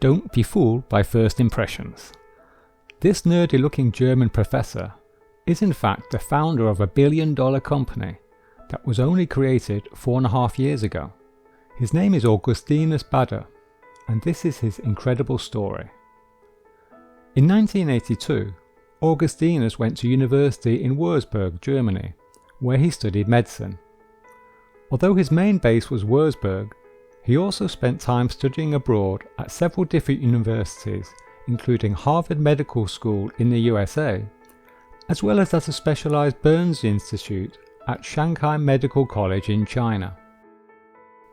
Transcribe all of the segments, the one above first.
don't be fooled by first impressions. This nerdy-looking German professor is in fact the founder of a billion-dollar company that was only created 4.5 years ago. His name is Augustinus Bader, and this is his incredible story. In 1982, Augustinus went to university in Würzburg, Germany, where he studied medicine. Although his main base was Würzburg, he also spent time studying abroad at several different universities, including Harvard Medical School in the USA, as well as at a specialized burns institute at Shanghai Medical College in China.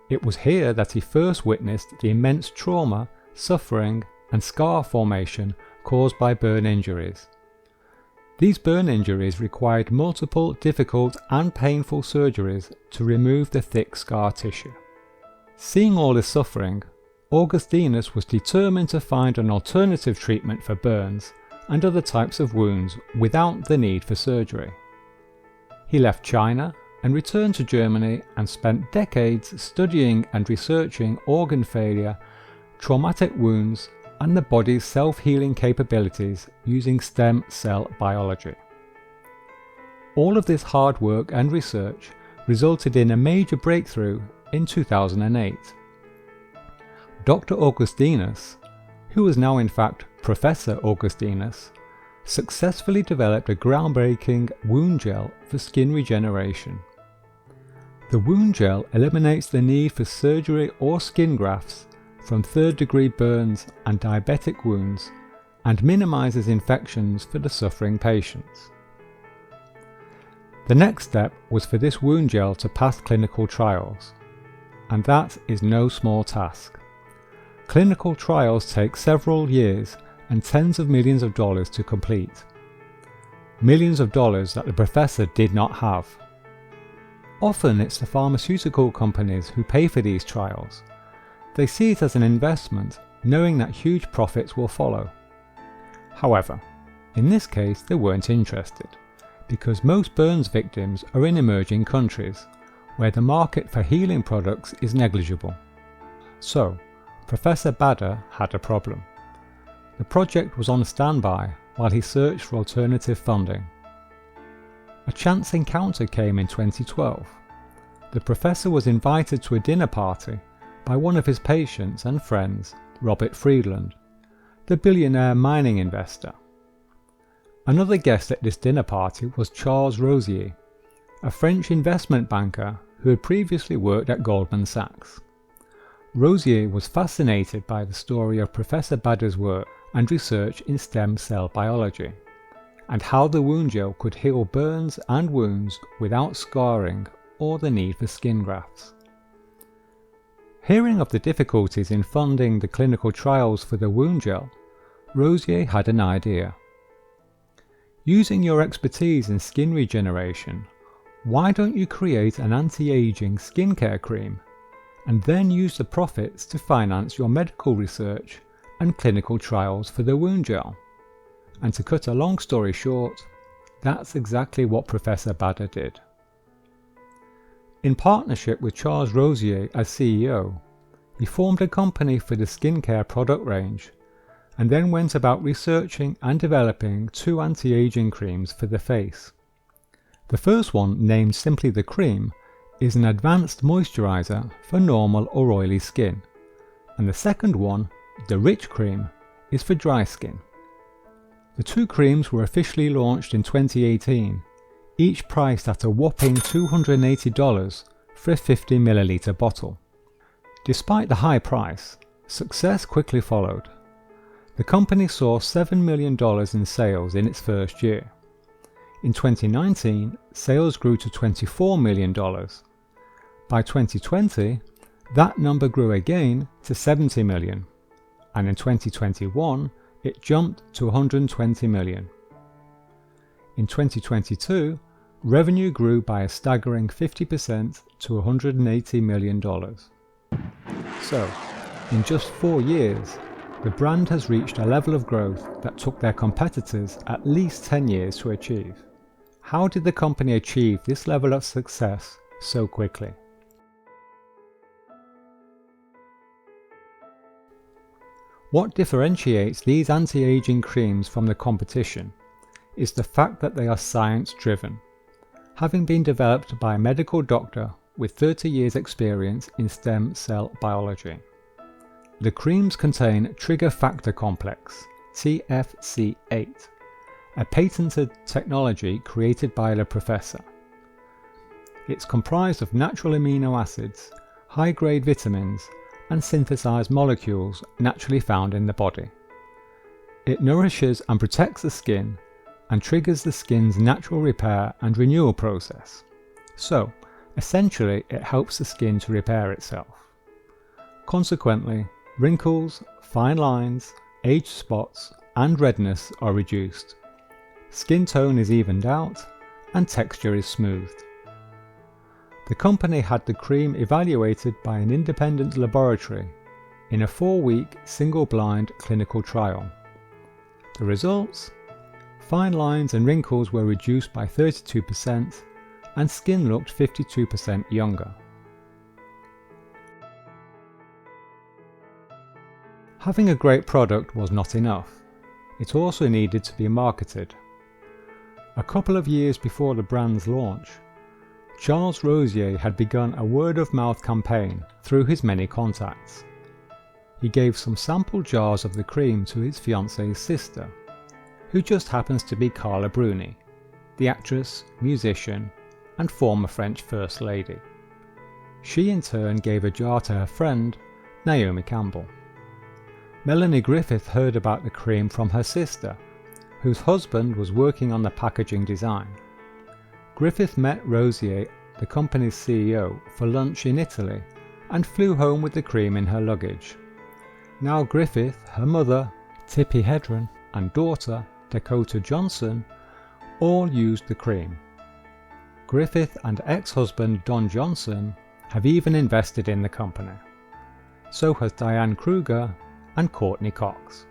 It was here that he first witnessed the immense trauma, suffering, and scar formation caused by burn injuries. These burn injuries required multiple difficult and painful surgeries to remove the thick scar tissue. Seeing all this suffering, Augustinus was determined to find an alternative treatment for burns and other types of wounds without the need for surgery. He left China and returned to Germany and spent decades studying and researching organ failure, traumatic wounds, and the body's self-healing capabilities using stem cell biology. All of this hard work and research resulted in a major breakthrough in 2008. Dr. Augustinus, who is now in fact Professor Augustinus, successfully developed a groundbreaking wound gel for skin regeneration. The wound gel eliminates the need for surgery or skin grafts from third-degree burns and diabetic wounds and minimizes infections for the suffering patients. The next step was for this wound gel to pass clinical trials, and that is no small task. Clinical trials take several years and tens of millions of dollars to complete. Millions of dollars that the professor did not have. Often it's the pharmaceutical companies who pay for these trials. They see it as an investment, knowing that huge profits will follow. However, in this case they weren't interested, because most burns victims are in emerging countries, where the market for healing products is negligible. So, Professor Bader had a problem. The project was on standby while he searched for alternative funding. A chance encounter came in 2012. The professor was invited to a dinner party by one of his patients and friends, Robert Friedland, the billionaire mining investor. Another guest at this dinner party was Charles Rosier, a French investment banker who had previously worked at Goldman Sachs. Rosier was fascinated by the story of Professor Bader's work and research in stem cell biology, and how the wound gel could heal burns and wounds without scarring or the need for skin grafts. Hearing of the difficulties in funding the clinical trials for the wound gel, Rosier had an idea. Using your expertise in skin regeneration, why don't you create an anti-aging skincare cream and then use the profits to finance your medical research and clinical trials for the wound gel? And to cut a long story short, that's exactly what Professor Bader did. In partnership with Charles Rosier as CEO, he formed a company for the skincare product range, and then went about researching and developing 2 anti-aging creams for the face. The first one, named simply the cream, is an advanced moisturizer for normal or oily skin, and the second one, the rich cream, is for dry skin. The 2 creams were officially launched in 2018, each priced at a whopping $280 for a 50ml bottle. Despite the high price, success quickly followed. The company saw $7 million in sales in its first year. In 2019, sales grew to $24 million. By 2020, that number grew again to $70 million, and in 2021, it jumped to $120 million. In 2022, revenue grew by a staggering 50% to $180 million. So, in just 4 years, the brand has reached a level of growth that took their competitors at least 10 years to achieve. How did the company achieve this level of success so quickly? What differentiates these anti-aging creams from the competition is the fact that they are science-driven, having been developed by a medical doctor with 30 years experience in stem cell biology. The creams contain trigger factor complex, TFC8, a patented technology created by the professor. It's comprised of natural amino acids, high-grade vitamins, and synthesized molecules naturally found in the body. It nourishes and protects the skin and triggers the skin's natural repair and renewal process. So, essentially, it helps the skin to repair itself. Consequently, wrinkles, fine lines, age spots, and redness are reduced. Skin tone is evened out, and texture is smoothed. The company had the cream evaluated by an independent laboratory in a 4-week single-blind clinical trial. The results? Fine lines and wrinkles were reduced by 32% and skin looked 52% younger. Having a great product was not enough. It also needed to be marketed. A couple of years before the brand's launch, Charles Rosier had begun a word-of-mouth campaign through his many contacts. He gave some sample jars of the cream to his fiancée's sister, who just happens to be Carla Bruni, the actress, musician, and former French First Lady. She in turn gave a jar to her friend, Naomi Campbell. Melanie Griffith heard about the cream from her sister, whose husband was working on the packaging design. Griffith met Rosier, the company's CEO, for lunch in Italy and flew home with the cream in her luggage. Now Griffith, her mother, Tippi Hedren, and daughter, Dakota Johnson, all used the cream. Griffith and ex-husband Don Johnson have even invested in the company. So has Diane Kruger and Courtney Cox.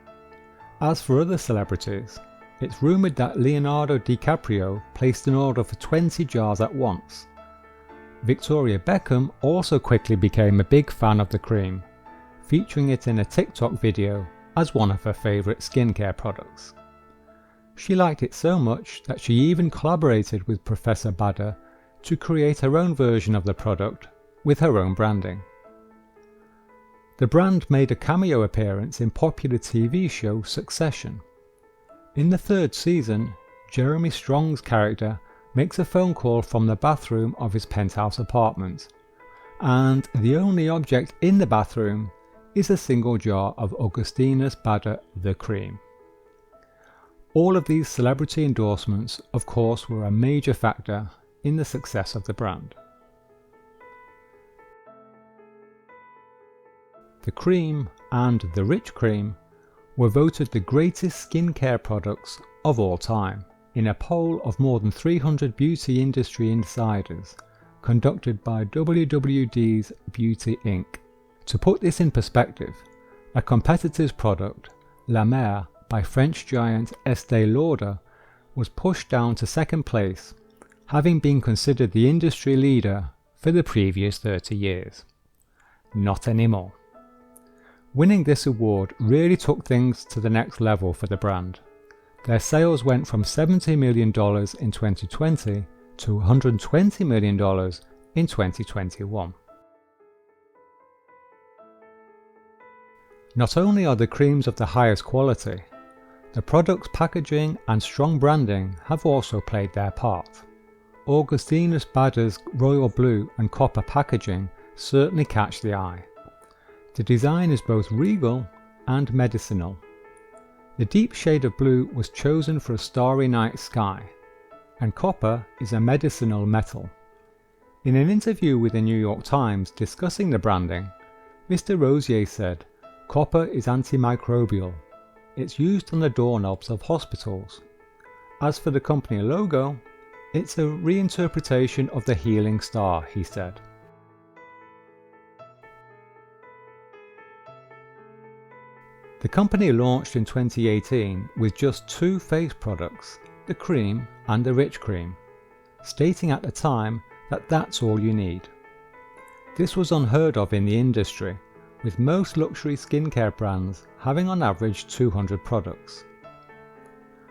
As for other celebrities, it's rumoured that Leonardo DiCaprio placed an order for 20 jars at once. Victoria Beckham also quickly became a big fan of the cream, featuring it in a TikTok video as one of her favourite skincare products. She liked it so much that she even collaborated with Professor Bader to create her own version of the product with her own branding. The brand made a cameo appearance in popular TV show Succession. In the 3rd season, Jeremy Strong's character makes a phone call from the bathroom of his penthouse apartment, and the only object in the bathroom is a single jar of Augustinus Bader the cream. All of these celebrity endorsements, of course, were a major factor in the success of the brand. The cream and the rich cream were voted the greatest skincare products of all time in a poll of more than 300 beauty industry insiders conducted by WWD's Beauty Inc. To put this in perspective, a competitor's product, La Mer by French giant Estée Lauder, was pushed down to 2nd place, having been considered the industry leader for the previous 30 years. Not anymore. Winning this award really took things to the next level for the brand. Their sales went from $70 million in 2020 to $120 million in 2021. Not only are the creams of the highest quality, the product's packaging and strong branding have also played their part. Augustinus Bader's royal blue and copper packaging certainly catch the eye. The design is both regal and medicinal. The deep shade of blue was chosen for a starry night sky, and copper is a medicinal metal. In an interview with the New York Times discussing the branding, Mr. Rosier said, "Copper is antimicrobial. It's used on the doorknobs of hospitals. As for the company logo, it's a reinterpretation of the healing star," he said. The company launched in 2018 with just 2 face products, the cream and the rich cream, stating at the time that that's all you need. This was unheard of in the industry, with most luxury skincare brands having on average 200 products.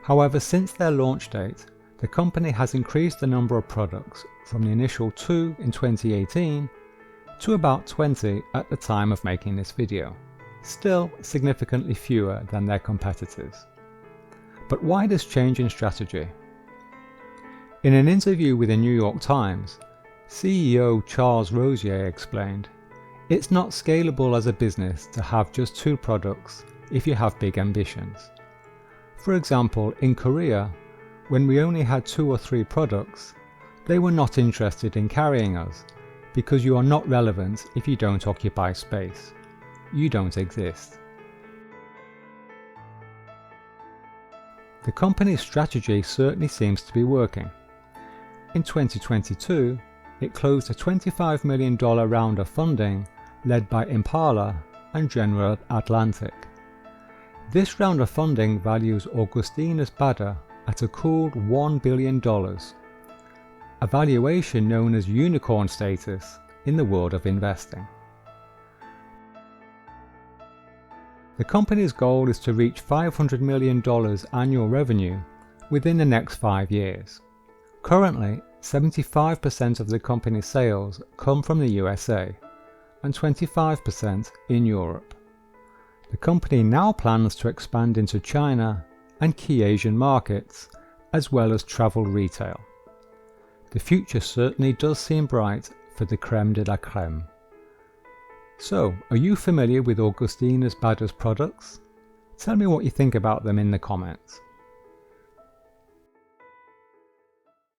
However, since their launch date, the company has increased the number of products from the initial 2 in 2018 to about 20 at the time of making this video, still significantly fewer than their competitors. But why this change in strategy? In an interview with the New York Times, CEO Charles Rosier explained, "It's not scalable as a business to have just 2 products if you have big ambitions. For example, in Korea, when we only had 2 or 3 products, they were not interested in carrying us because you are not relevant if you don't occupy space. You don't exist." The company's strategy certainly seems to be working. In 2022, it closed a $25 million round of funding led by Impala and General Atlantic. This round of funding values Augustinus Bader at a cool $1 billion, a valuation known as unicorn status in the world of investing. The company's goal is to reach $500 million annual revenue within the next 5 years. Currently, 75% of the company's sales come from the USA and 25% in Europe. The company now plans to expand into China and key Asian markets, as well as travel retail. The future certainly does seem bright for the creme de la creme. So, are you familiar with Augustinus Bader's products? Tell me what you think about them in the comments.